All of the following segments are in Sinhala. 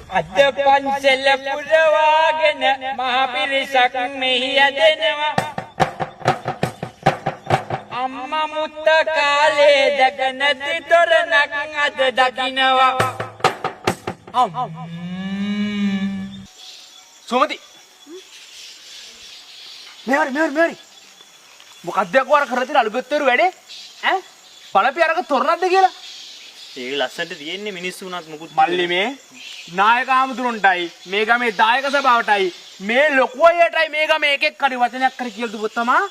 අද පන්සල පුරවාගෙන මහ පිරිසක් මෙහි ඇදෙනවා අම්මා මුත්ත කාලේ දැක නැති තොරණක් අද දකින්නවා සෝමති මෙහරි මොකක්ද අර කරලා තියෙන අලුගත්තරු වැඩේ ඈ බලපි අරක තොරණක්ද කියලා ඒක ලස්සනට තියෙන්නේ මිනිස්සු උනත් මුකුත් මල්ලි මේ නායක ආමතුරුන්ටයි මේ ගමේ දායක සභාවටයි මේ ලොකු අයටයි මේ ගමේ එකෙක් හරි වචනයක් හරි කියලා දුවොත් තමා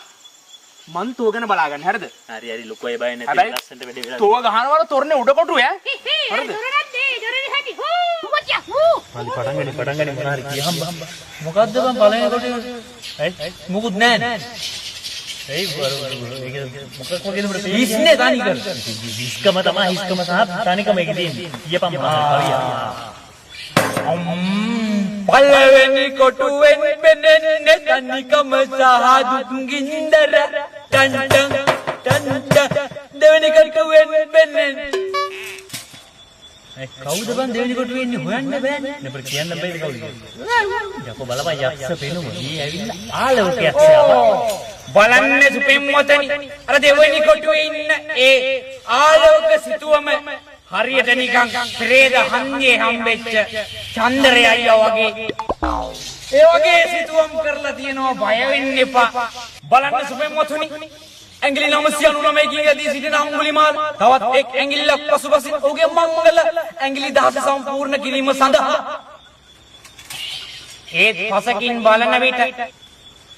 මන් තෝ ගැන බලාගන්න හරිද හරි ලොකු අය බය නැති ලස්සනට වැඩේ වෙලා තෝ ගහනවල තොරනේ උඩ කොටු ඈ හරිද පටන් ගන්න මොනවා හරි කියහම් මොකද්ද බං පළවෙනි කොටේ ඇයි මුකුත් නැහැ ඒ මොකක් වගේද උඩ ඉස්නේ තනි කර හිස්කම තමයි හිස්කම සහ තනිකම එකේ තියෙන්නේ ඊයපම් කවිය පළවෙනි කොටුවෙන් පෙනෙන්නේ තනිකම සහ දුක්ගින්දර ටන් දෙවෙනි කොටුවෙන් පෙනෙන්නේ කවුද බං දෙවෙනි කොටුවේ ඉන්නේ හොයන්න බෑනේ නෙපර කියන්න බෑද කවුද යකෝ බලපන් යක්ෂ පෙනුම ඊ ඇවිල්ලා ආලෝක යක්ෂයා බලන්න සුපිම්මොතනි අර දෙවෙනි කොටුවේ ඉන්න ඒ ආලෝක සිතුවම හරියට නිකන් ප්‍රේත හන්දියේ හම්බෙච්ච චන්ද්‍රය අයියා වගේ ඒ වගේ සිතුවම් කරලා තියෙනවා බය වෙන්න එපා බලන්න සුපිම්මොතනි ඇඟිලි 999 කින් යදී සිටින අඟුලිමාල තවත් එක් ඇඟිල්ලක් පසුපසින් ඔහුගේ මංගල ඇඟිලි 10 සම්පූර්ණ කිරීම සඳහා ඒත් පසකින් බලන විට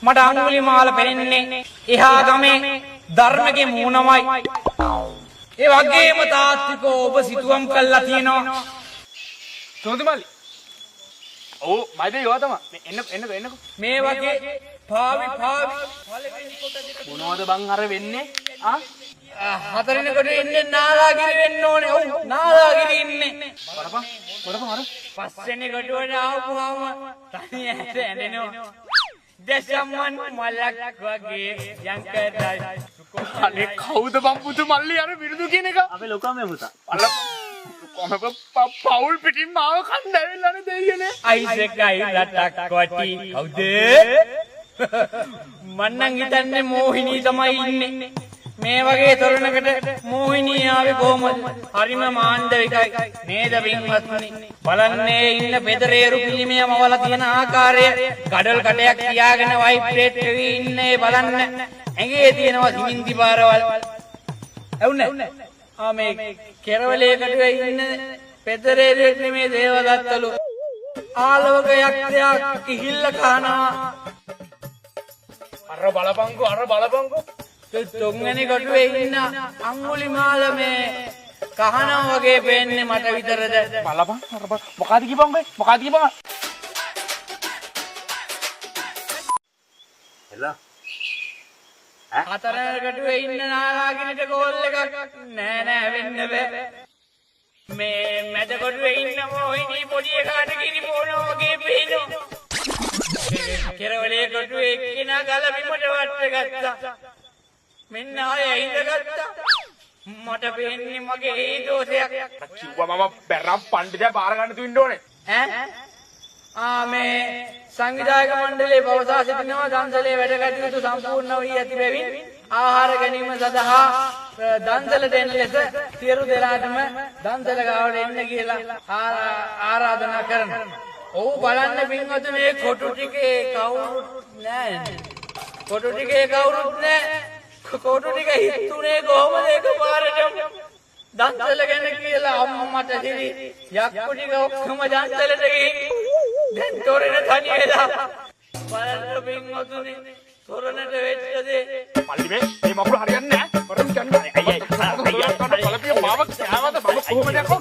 මට අඟුලිමාල පෙනෙන්නේ එහා ගමේ ධර්මගේ මූණමයි ඒ වගේම තාත්විකව ඔබ සිතුවම් කළා තියෙනවා සෝතිමල්ලි ඔව් මයිද යවා තමයි එන්නකෝ මේ වගේ පාවි පළවෙනි කොට දෙක මොනවද බං අර වෙන්නේ හතරවෙනි කොට ඉන්නේ නාලාගිරි වෙන්න ඕනේ ඔව් නාලාගිරි ඉන්නේ බලපන් අර පස්වෙනි කොටුවට ආවම තනියට ඇඬෙනවා දසම්මන් මලක් වගේ යංකරයි අනේ කවුද බං පුතු මල්ලි අර විරුදු කියන එක අපේ ලොකම පුතා අල පවුල් පිටින් මාව කන්න ඇවිල්ලානේ දෙයියනේ අයිසකයි රටක් වටි කවුද මන්නම් හිතන්නේ මෝහිනී තමයි ඉන්නේ මේ වගේ තොරණකට මෝහිනී ආවේ කොහමද හරිම මාණ්ඩවිකයි නේද පින්වත්නි බලන්නේ ඉන්න පෙදරේරු පිළිමය මවලා තියෙන ආකාරය ගඩොල් කටයක් තියාගෙන වයිබ්‍රේට් වෙවි ඉන්නේ බලන්න ඇඟේ තියෙනවා සිමින්ති පාරවල් ඇවුනේ මේ කෙරවලේ කටුවේ ඉන්න පෙදරේරු නෙමේ දේවදත්තලු ආලෝක යක්ෂයා කිහිල්ල කනවා අර බලපංකෝ තුන්වෙනි කොටුවේ ඉන්න අඟුලිමාල මේ කහනවා වගේ පේන්නේ මට විතරද බලපන් අර මොකද කිව්වං එලා හතරවෙනි කොටුවේ ඉන්න නාලාගිරිට ගෝල් එකක් නෑ වෙන්න බෑ මේ මැද කොටුවේ ඉන්න මොහිනී පොඩි එකාට කිරි බෝනවා වගේ පේනවා කෙරවලේ කොටුවේ එක්කිනා ගල බිමට වට ගත්තා මෙන්න ආයෙ හිඳගත්තා මට පේන්නේ මගේ ඒ දෝෂයක් කිව්වා මම බැරම් පණ්ඩිතයා බාර ගන්න තු ඉන්න ඕනේ ඈ මේ සංවිධායක මණ්ඩලයේ පවසා සිටිනවා දන්සලේ වැඩ කටයුතු සම්පූර්ණ වී ඇති බැවින් ආහාර ගැනීම සඳහා දන්සලට එන ලෙස සියලු දෙනාටම දන්සල ගාවට එන්න කියලා ආරාධනා කරනවා. ඔව් බලන්න පින්වතුනි මේ කොටු ටිකේ කවුරුත් නැහැ. කොටු ටික හිතුනේ කොහමද එකපාරටම දන්සල ගැන කියලා අම්මට හිරි යක්කු ටික ඔක්කොම දන්සලට ගිහින් දැන් තොරණ තනි වෙලා බලන්න පින්වතුනි තොරණට වෙච්ච දේ මල්ලි මේ මකුළු හරියන්නේ නැහැ මරන් ගන්න අයියයි බලපිය මාව කෑවද මම කොහොමද යකෝ